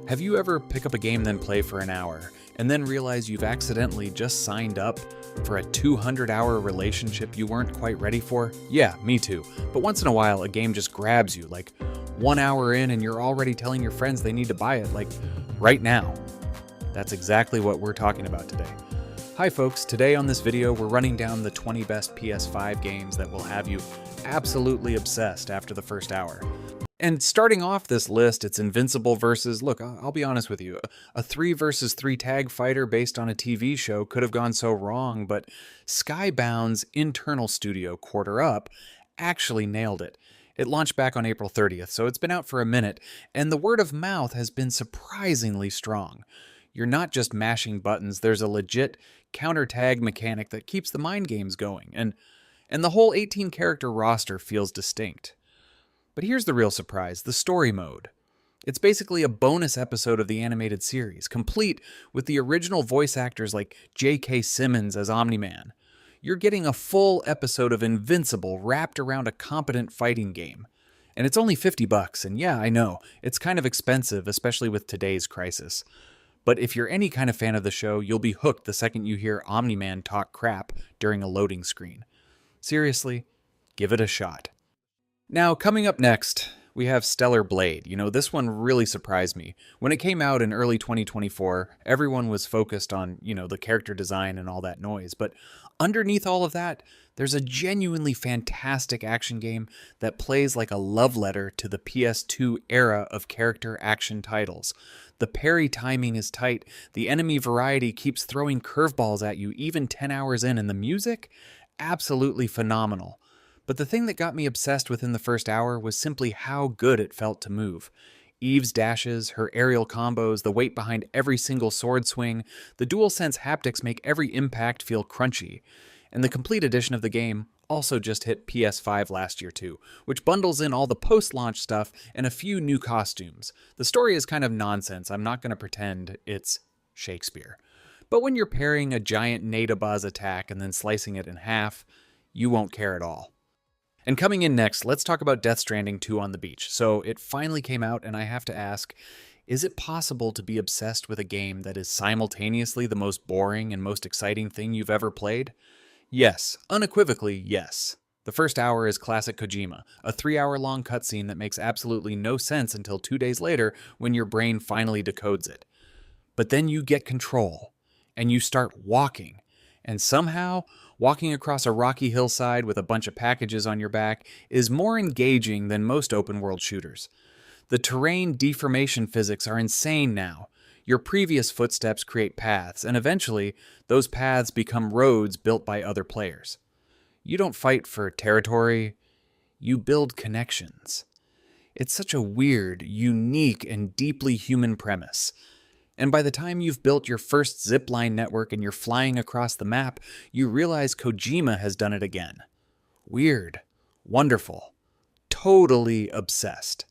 Have you ever pick up a game then play for an hour, and then realize you've accidentally just signed up for a 200-hour relationship you weren't quite ready for? Yeah, me too. But once in a while, a game just grabs you, like 1 hour in and you're already telling your friends they need to buy it, like right now. That's exactly what we're talking about today. Hi folks, today on this video we're running down the 20 best PS5 games that will have you absolutely obsessed after the first hour. And starting off this list, it's Invincible versus, look, I'll be honest with you, a 3 versus 3 tag fighter based on a TV show could have gone so wrong, but Skybound's internal studio, Quarter Up, actually nailed it. It launched back on April 30th, so it's been out for a minute, and the word of mouth has been surprisingly strong. You're not just mashing buttons, there's a legit counter-tag mechanic that keeps the mind games going, and the whole 18-character roster feels distinct. But here's the real surprise, the story mode. It's basically a bonus episode of the animated series, complete with the original voice actors like J.K. Simmons as Omni-Man. You're getting a full episode of Invincible wrapped around a competent fighting game. And it's only $50, and yeah, I know, it's kind of expensive, especially with today's crisis. But if you're any kind of fan of the show, you'll be hooked the second you hear Omni-Man talk crap during a loading screen. Seriously, give it a shot. Now, coming up next, we have Stellar Blade. You know, this one really surprised me. When it came out in early 2024, everyone was focused on, the character design and all that noise. But underneath all of that, there's a genuinely fantastic action game that plays like a love letter to the PS2 era of character action titles. The parry timing is tight, the enemy variety keeps throwing curveballs at you even 10 hours in, and the music? Absolutely phenomenal. But the thing that got me obsessed within the first hour was simply how good it felt to move. Eve's dashes, her aerial combos, the weight behind every single sword swing, the DualSense haptics make every impact feel crunchy. And the complete edition of the game also just hit PS5 last year too, which bundles in all the post-launch stuff and a few new costumes. The story is kind of nonsense, I'm not going to pretend it's Shakespeare. But when you're parrying a giant Nadabaz attack and then slicing it in half, you won't care at all. And coming in next, let's talk about Death Stranding 2 on the beach. So it finally came out, and I have to ask, is it possible to be obsessed with a game that is simultaneously the most boring and most exciting thing you've ever played? Yes, unequivocally yes. The first hour is classic Kojima, a 3-hour-long cutscene that makes absolutely no sense until 2 days later when your brain finally decodes it. But then you get control, and you start walking, and somehow, walking across a rocky hillside with a bunch of packages on your back is more engaging than most open-world shooters. The terrain deformation physics are insane now. Your previous footsteps create paths, and eventually, those paths become roads built by other players. You don't fight for territory, you build connections. It's such a weird, unique, and deeply human premise. And by the time you've built your first zipline network and you're flying across the map, you realize Kojima has done it again. Weird. Wonderful. Totally obsessed.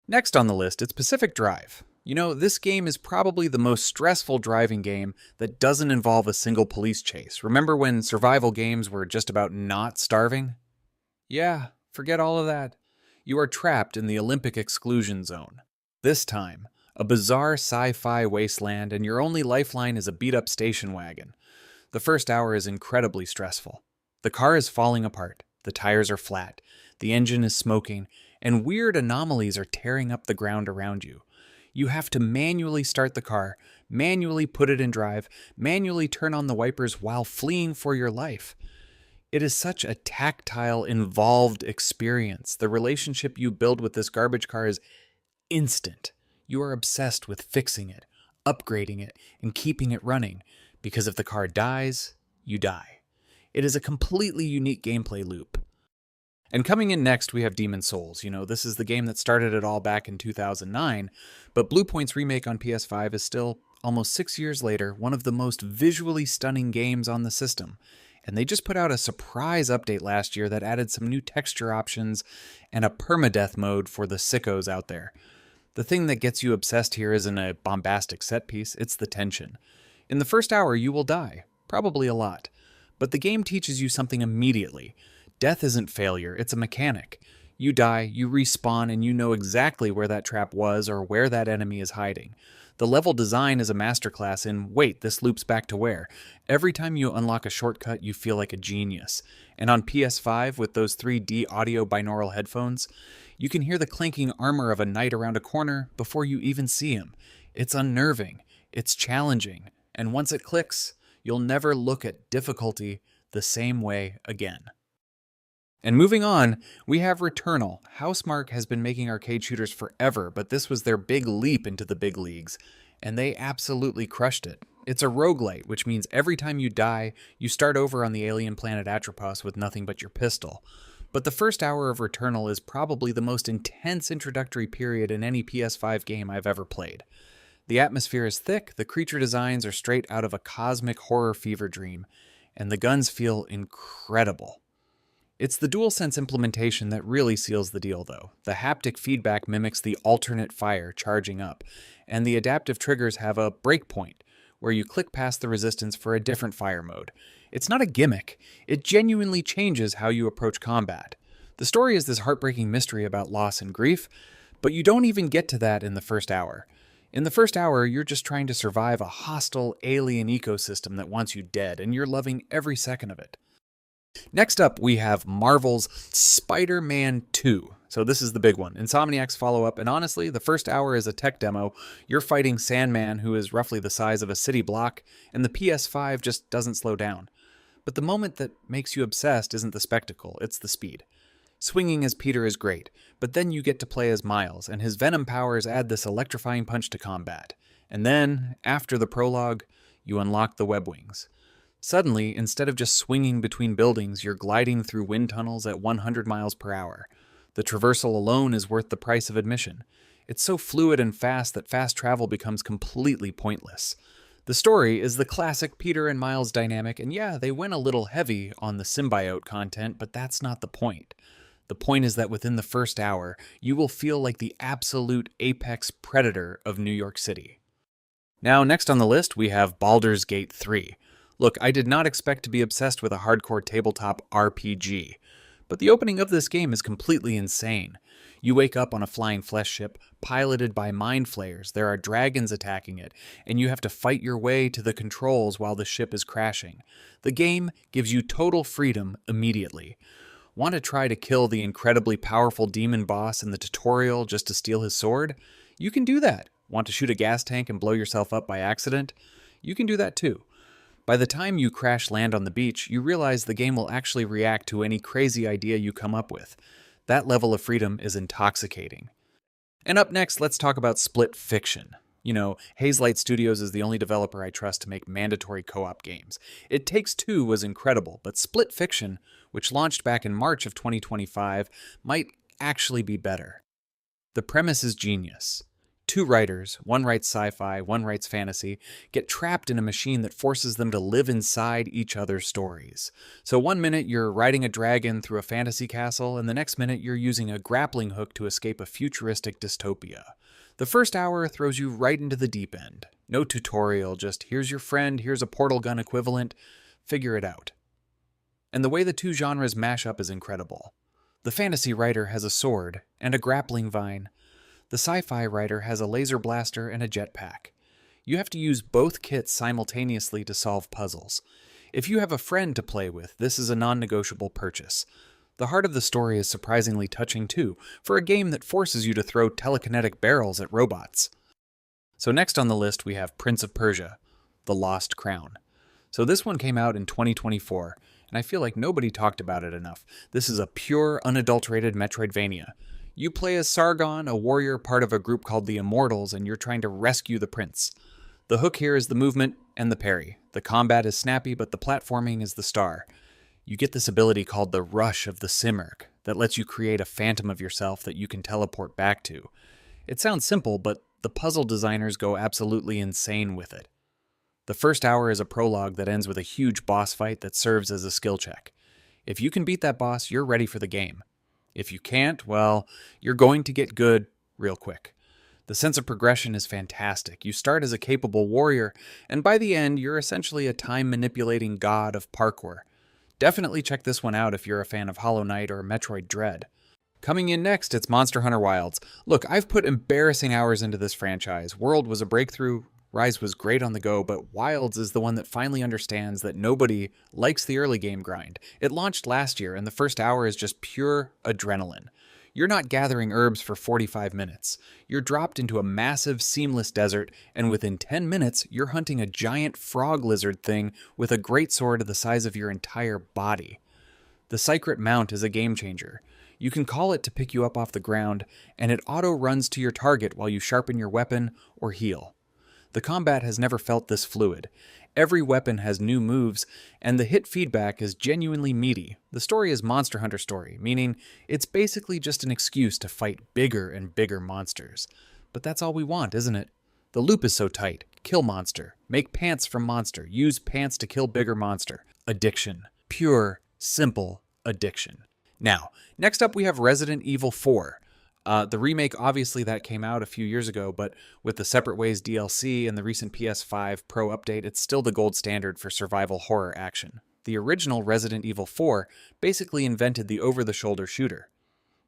Next on the list, it's Pacific Drive. You know, this game is probably the most stressful driving game that doesn't involve a single police chase. Remember when survival games were just about not starving? Yeah, forget all of that. You are trapped in the Olympic exclusion zone. This time, a bizarre sci-fi wasteland, and your only lifeline is a beat-up station wagon. The first hour is incredibly stressful. The car is falling apart, the tires are flat, the engine is smoking, and weird anomalies are tearing up the ground around you. You have to manually start the car, manually put it in drive, manually turn on the wipers while fleeing for your life. It is such a tactile, involved experience. The relationship you build with this garbage car is instant. You are obsessed with fixing it, upgrading it, and keeping it running, because if the car dies, you die. It is a completely unique gameplay loop. And coming in next, we have Demon's Souls. You know, this is the game that started it all back in 2009, but Bluepoint's remake on PS5 is still, almost 6 years later, one of the most visually stunning games on the system. And they just put out a surprise update last year that added some new texture options and a permadeath mode for the sickos out there. The thing that gets you obsessed here isn't a bombastic set piece, it's the tension. In the first hour, you will die, probably a lot. But the game teaches you something immediately. Death isn't failure, it's a mechanic. You die, you respawn, and you know exactly where that trap was or where that enemy is hiding. The level design is a masterclass in, wait, this loops back to where? Every time you unlock a shortcut, you feel like a genius. And on PS5, with those 3D audio binaural headphones, you can hear the clanking armor of a knight around a corner before you even see him. It's unnerving, it's challenging, and once it clicks, you'll never look at difficulty the same way again. And moving on, we have Returnal. Housemarque has been making arcade shooters forever, but this was their big leap into the big leagues, and they absolutely crushed it. It's a roguelite, which means every time you die, you start over on the alien planet Atropos with nothing but your pistol. But the first hour of Returnal is probably the most intense introductory period in any PS5 game I've ever played. The atmosphere is thick, the creature designs are straight out of a cosmic horror fever dream, and the guns feel incredible. It's the DualSense implementation that really seals the deal, though. The haptic feedback mimics the alternate fire charging up, and the adaptive triggers have a breakpoint, where you click past the resistance for a different fire mode. It's not a gimmick, it genuinely changes how you approach combat. The story is this heartbreaking mystery about loss and grief, but you don't even get to that in the first hour. In the first hour, you're just trying to survive a hostile alien ecosystem that wants you dead, and you're loving every second of it. Next up, we have Marvel's Spider-Man 2. So this is the big one. Insomniac's follow-up, and honestly, the first hour is a tech demo. You're fighting Sandman, who is roughly the size of a city block, and the PS5 just doesn't slow down. But the moment that makes you obsessed isn't the spectacle, it's the speed. Swinging as Peter is great, but then you get to play as Miles, and his Venom powers add this electrifying punch to combat. And then, after the prologue, you unlock the web wings. Suddenly, instead of just swinging between buildings, you're gliding through wind tunnels at 100 miles per hour. The traversal alone is worth the price of admission. It's so fluid and fast that fast travel becomes completely pointless. The story is the classic Peter and Miles dynamic, and yeah, they went a little heavy on the symbiote content, but that's not the point. The point is that within the first hour, you will feel like the absolute apex predator of New York City. Now, next on the list, we have Baldur's Gate 3. Look, I did not expect to be obsessed with a hardcore tabletop RPG, but the opening of this game is completely insane. You wake up on a flying flesh ship, piloted by mind flayers, there are dragons attacking it, and you have to fight your way to the controls while the ship is crashing. The game gives you total freedom immediately. Want to try to kill the incredibly powerful demon boss in the tutorial just to steal his sword? You can do that. Want to shoot a gas tank and blow yourself up by accident? You can do that too. By the time you crash land on the beach, you realize the game will actually react to any crazy idea you come up with. That level of freedom is intoxicating. And up next, let's talk about Split Fiction. You know, Hazelight Studios is the only developer I trust to make mandatory co-op games. It Takes Two was incredible, but Split Fiction, which launched back in March of 2025, might actually be better. The premise is genius. Two writers, one writes sci-fi, one writes fantasy, get trapped in a machine that forces them to live inside each other's stories. So one minute you're riding a dragon through a fantasy castle, and the next minute you're using a grappling hook to escape a futuristic dystopia. The first hour throws you right into the deep end. No tutorial, just here's your friend, here's a portal gun equivalent, figure it out. And the way the two genres mash up is incredible. The fantasy writer has a sword and a grappling vine. The sci-fi writer has a laser blaster and a jetpack. You have to use both kits simultaneously to solve puzzles. If you have a friend to play with, this is a non-negotiable purchase. The heart of the story is surprisingly touching too, for a game that forces you to throw telekinetic barrels at robots. So next on the list we have Prince of Persia, The Lost Crown. So this one came out in 2024, and I feel like nobody talked about it enough. This is a pure, unadulterated Metroidvania. You play as Sargon, a warrior part of a group called the Immortals, and you're trying to rescue the prince. The hook here is the movement and the parry. The combat is snappy, but the platforming is the star. You get this ability called the Rush of the Simurgh that lets you create a phantom of yourself that you can teleport back to. It sounds simple, but the puzzle designers go absolutely insane with it. The first hour is a prologue that ends with a huge boss fight that serves as a skill check. If you can beat that boss, you're ready for the game. If you can't, well, you're going to get good real quick. The sense of progression is fantastic. You start as a capable warrior, and by the end, you're essentially a time-manipulating god of parkour. Definitely check this one out if you're a fan of Hollow Knight or Metroid Dread. Coming in next, it's Monster Hunter Wilds. Look, I've put embarrassing hours into this franchise. World was a breakthrough, Rise was great on the go, but Wilds is the one that finally understands that nobody likes the early game grind. It launched last year, and the first hour is just pure adrenaline. You're not gathering herbs for 45 minutes. You're dropped into a massive, seamless desert, and within 10 minutes, you're hunting a giant frog lizard thing with a greatsword the size of your entire body. The Secret Mount is a game changer. You can call it to pick you up off the ground, and it auto-runs to your target while you sharpen your weapon or heal. The combat has never felt this fluid. Every weapon has new moves, and the hit feedback is genuinely meaty. The story is Monster Hunter story, meaning it's basically just an excuse to fight bigger and bigger monsters. But that's all we want, isn't it? The loop is so tight. Kill monster. Make pants from monster. Use pants to kill bigger monster. Addiction. Pure, simple addiction. Now, next up we have Resident Evil 4. The remake, obviously, that came out a few years ago, but with the Separate Ways DLC and the recent PS5 Pro update, it's still the gold standard for survival horror action. The original Resident Evil 4 basically invented the over-the-shoulder shooter.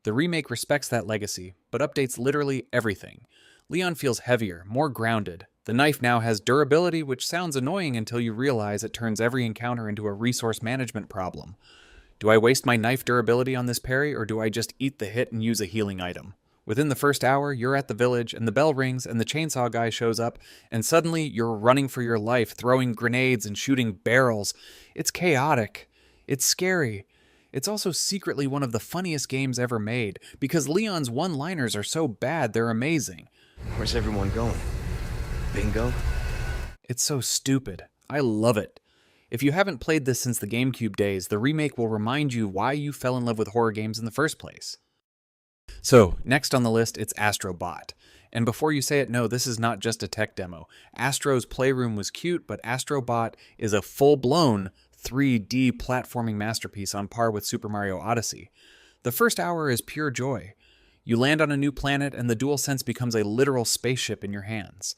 The remake respects that legacy, but updates literally everything. Leon feels heavier, more grounded. The knife now has durability, which sounds annoying until you realize it turns every encounter into a resource management problem. Do I waste my knife durability on this parry, or do I just eat the hit and use a healing item? Within the first hour, you're at the village, and the bell rings, and the chainsaw guy shows up, and suddenly you're running for your life, throwing grenades and shooting barrels. It's chaotic. It's scary. It's also secretly one of the funniest games ever made, because Leon's one-liners are so bad they're amazing. Where's everyone going? Bingo? It's so stupid. I love it. If you haven't played this since the GameCube days, the remake will remind you why you fell in love with horror games in the first place. So, next on the list, it's Astro Bot. And before you say it, no, this is not just a tech demo. Astro's Playroom was cute, but Astro Bot is a full-blown 3D platforming masterpiece on par with Super Mario Odyssey. The first hour is pure joy. You land on a new planet, and the DualSense becomes a literal spaceship in your hands.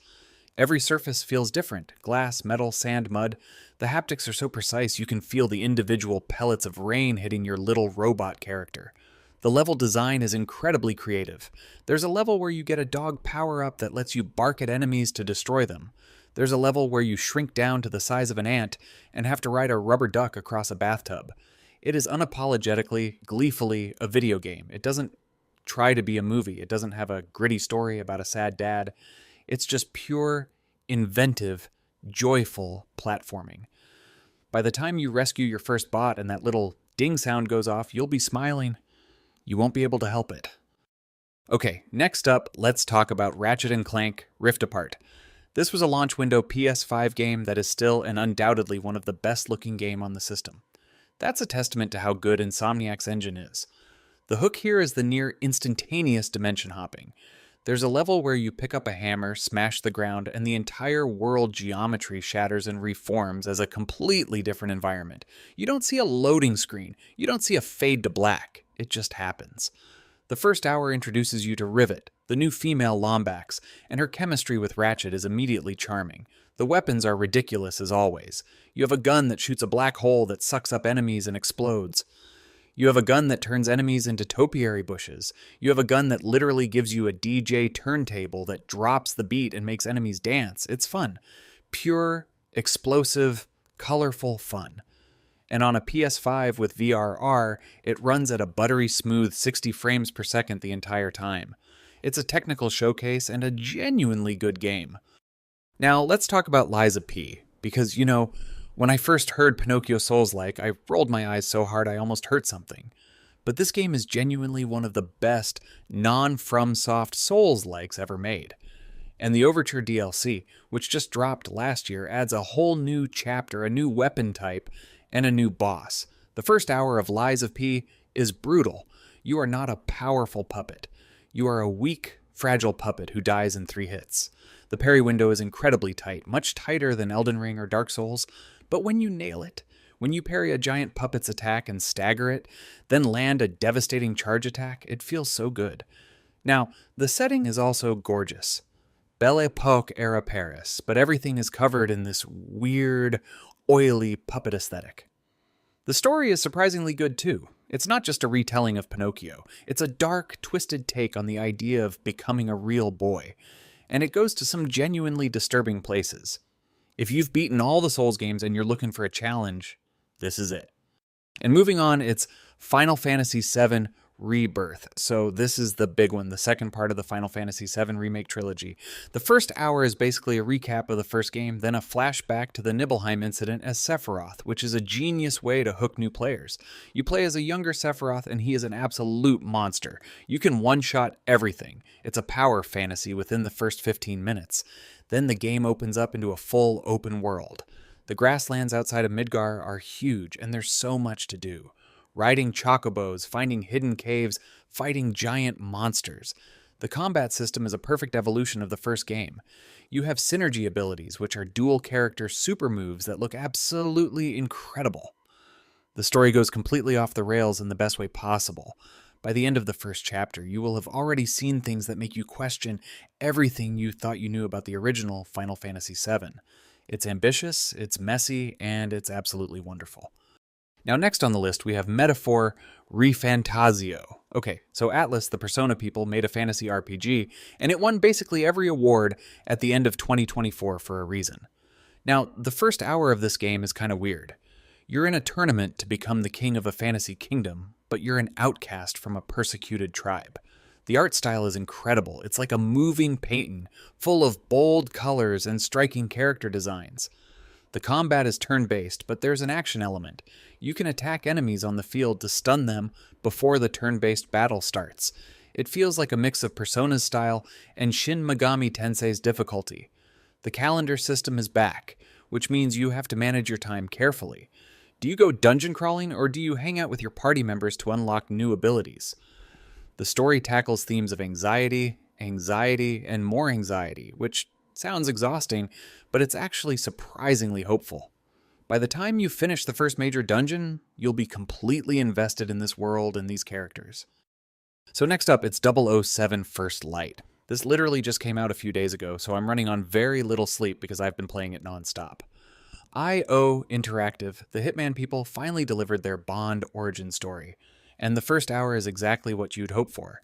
Every surface feels different. Glass, metal, sand, mud. The haptics are so precise you can feel the individual pellets of rain hitting your little robot character. The level design is incredibly creative. There's a level where you get a dog power-up that lets you bark at enemies to destroy them. There's a level where you shrink down to the size of an ant and have to ride a rubber duck across a bathtub. It is unapologetically, gleefully a video game. It doesn't try to be a movie. It doesn't have a gritty story about a sad dad. It's just pure, inventive, joyful platforming. By the time you rescue your first bot and that little ding sound goes off, you'll be smiling. You won't be able to help it. Okay, next up, let's talk about Ratchet and Clank Rift Apart. This was a launch window PS5 game that is still and undoubtedly one of the best looking game on the system. That's a testament to how good Insomniac's engine is. The hook here is the near instantaneous dimension hopping. There's a level where you pick up a hammer, smash the ground, and the entire world geometry shatters and reforms as a completely different environment. You don't see a loading screen. You don't see a fade to black. It just happens. The first hour introduces you to Rivet, the new female Lombax, and her chemistry with Ratchet is immediately charming. The weapons are ridiculous as always. You have a gun that shoots a black hole that sucks up enemies and explodes. You have a gun that turns enemies into topiary bushes. You have a gun that literally gives you a DJ turntable that drops the beat and makes enemies dance. It's fun. Pure, explosive, colorful fun. And on a PS5 with VRR, it runs at a buttery smooth 60 frames per second the entire time. It's a technical showcase and a genuinely good game. Now, let's talk about Liza P. Because, when I first heard Pinocchio Souls-like, I rolled my eyes so hard I almost hurt something. But this game is genuinely one of the best non-FromSoft Souls-likes ever made. And the Overture DLC, which just dropped last year, adds a whole new chapter, a new weapon type, and a new boss. The first hour of Lies of P is brutal. You are not a powerful puppet. You are a weak, fragile puppet who dies in 3 hits. The parry window is incredibly tight, much tighter than Elden Ring or Dark Souls, but when you nail it, when you parry a giant puppet's attack and stagger it, then land a devastating charge attack, it feels so good. Now, the setting is also gorgeous. Belle Epoque era Paris, but everything is covered in this weird, oily puppet aesthetic. The story is surprisingly good too. It's not just a retelling of Pinocchio, it's a dark, twisted take on the idea of becoming a real boy, and it goes to some genuinely disturbing places. If you've beaten all the Souls games and you're looking for a challenge, this is it. And moving on, it's Final Fantasy VII Rebirth. So this is the big one, the second part of the Final Fantasy VII Remake trilogy. The first hour is basically a recap of the first game, then a flashback to the Nibelheim incident as Sephiroth, which is a genius way to hook new players. You play as a younger Sephiroth, and he is an absolute monster. You can one-shot everything. It's a power fantasy within the first 15 minutes. Then the game opens up into a full open world. The grasslands outside of Midgar are huge, and there's so much to do. Riding chocobos, finding hidden caves, fighting giant monsters. The combat system is a perfect evolution of the first game. You have synergy abilities, which are dual character super moves that look absolutely incredible. The story goes completely off the rails in the best way possible. By the end of the first chapter, you will have already seen things that make you question everything you thought you knew about the original Final Fantasy VII. It's ambitious, it's messy, and it's absolutely wonderful. Now next on the list we have Metaphor ReFantazio. Okay, so Atlas, the Persona people, made a fantasy RPG, and it won basically every award at the end of 2024 for a reason. Now, the first hour of this game is kind of weird. You're in a tournament to become the king of a fantasy kingdom, but you're an outcast from a persecuted tribe. The art style is incredible. It's like a moving painting, full of bold colors and striking character designs. The combat is turn-based, but there's an action element. You can attack enemies on the field to stun them before the turn-based battle starts. It feels like a mix of Persona's style and Shin Megami Tensei's difficulty. The calendar system is back, which means you have to manage your time carefully. Do you go dungeon crawling, or do you hang out with your party members to unlock new abilities? The story tackles themes of anxiety, and more anxiety, which sounds exhausting, but it's actually surprisingly hopeful. By the time you finish the first major dungeon, you'll be completely invested in this world and these characters. So next up, it's 007 First Light. This literally just came out a few days ago, so I'm running on very little sleep because I've been playing it nonstop. IO Interactive, the Hitman people, finally delivered their Bond origin story, and the first hour is exactly what you'd hope for.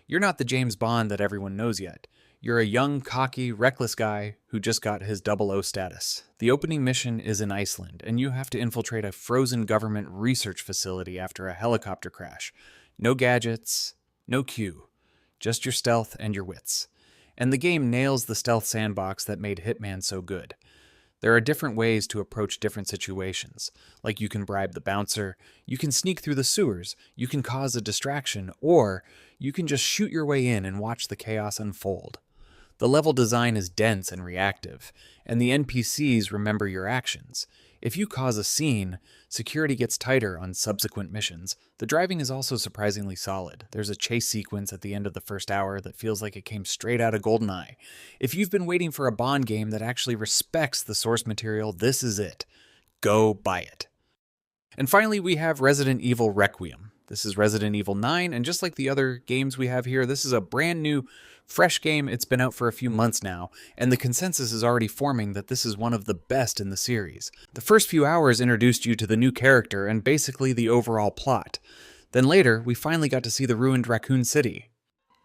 You're not the James Bond that everyone knows yet. You're a young, cocky, reckless guy who just got his 00 status. The opening mission is in Iceland, and you have to infiltrate a frozen government research facility after a helicopter crash. No gadgets, no Q, just your stealth and your wits. And the game nails the stealth sandbox that made Hitman so good. There are different ways to approach different situations, like you can bribe the bouncer, you can sneak through the sewers, you can cause a distraction, or you can just shoot your way in and watch the chaos unfold. The level design is dense and reactive, and the NPCs remember your actions. If you cause a scene, security gets tighter on subsequent missions. The driving is also surprisingly solid. There's a chase sequence at the end of the first hour that feels like it came straight out of GoldenEye. If you've been waiting for a Bond game that actually respects the source material, this is it. Go buy it. And finally, we have Resident Evil Requiem. This is Resident Evil 9, and just like the other games we have here, this is a brand new, fresh game. It's been out for a few months now, and the consensus is already forming that this is one of the best in the series. The first few hours introduced you to the new character and basically the overall plot. Then later, we finally got to see the ruined Raccoon City.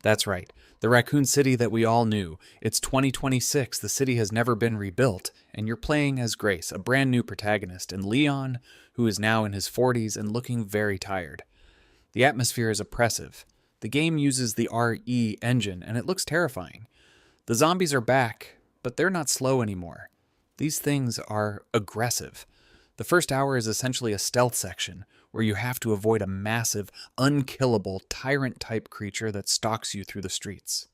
That's right, the Raccoon City that we all knew. It's 2026, the city has never been rebuilt, and you're playing as Grace, a brand new protagonist, and Leon, who is now in his 40s and looking very tired. The atmosphere is oppressive. The game uses the RE engine, and it looks terrifying. The zombies are back, but they're not slow anymore. These things are aggressive. The first hour is essentially a stealth section, where you have to avoid a massive, unkillable, tyrant-type creature that stalks you through the streets.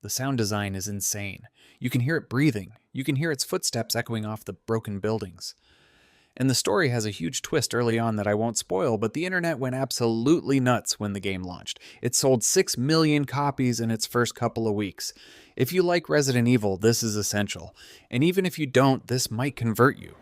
The sound design is insane. You can hear it breathing. You can hear its footsteps echoing off the broken buildings. And the story has a huge twist early on that I won't spoil, but the internet went absolutely nuts when the game launched. It sold 6 million copies in its first couple of weeks. If you like Resident Evil, this is essential. And even if you don't, this might convert you.